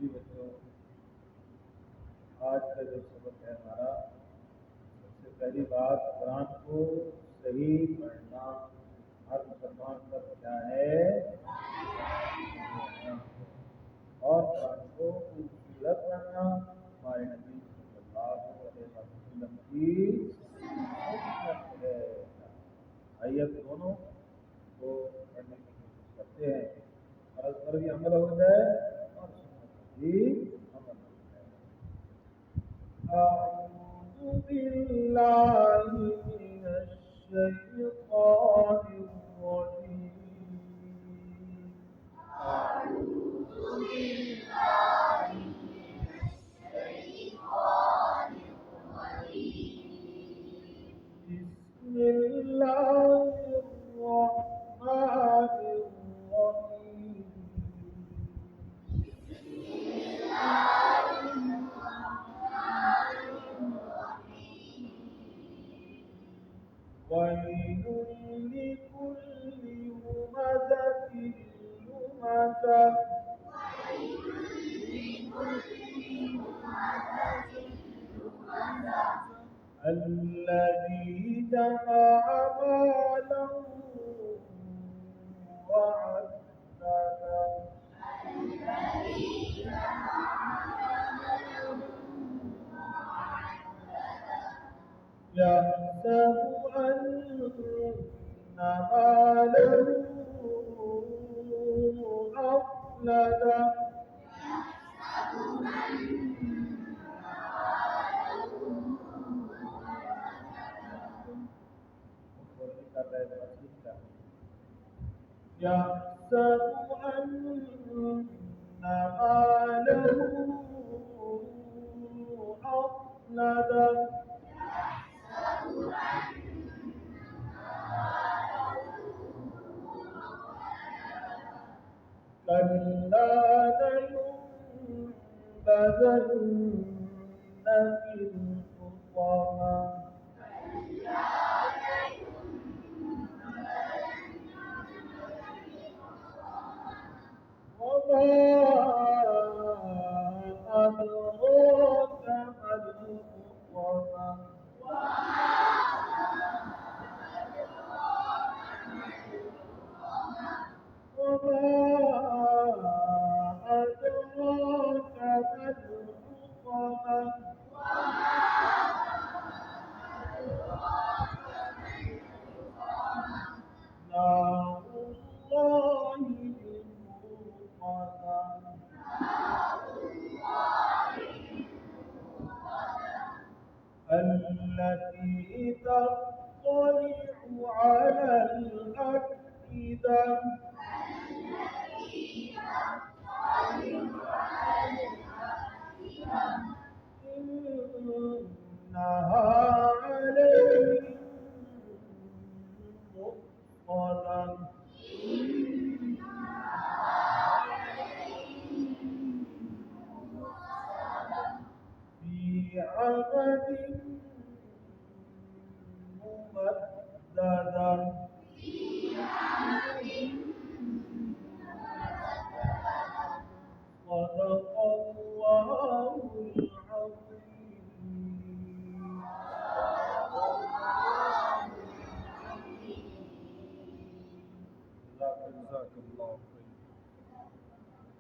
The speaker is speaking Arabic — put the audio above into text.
जी बच्चों, आज का जो सबक है हमारा, सबसे पहली बात कुरान को सही पढ़ना। हर मुसलमान का क्या है, और कुरान को खूबसूरत पढ़ना। हमारे नबी सल्लल्लाहु अलैहि वसल्लम की सुन्नत है। आइए दोनों को पढ़ने की कोशिश करते हैं, और उस पर भी अमल हो जाए और सुन्नत पर भी अमल हो जाए। أعوذ بالله من الشيطان الرجيم. أعوذ بالله من الشيطان الرجيم. بسم الله الرحمن الرحيم. ويل لكل همزة لمزة. الذي جمع مالا وعدده. يحسب أن ماله أخلده. يحسب أن ماله أخلده. كلا لينبذن في الحطمة. وما أدراك ما الحطمة. وما أدراك ما الحطمة. نار الله الموقدة. التي تطلع على الأفئدة.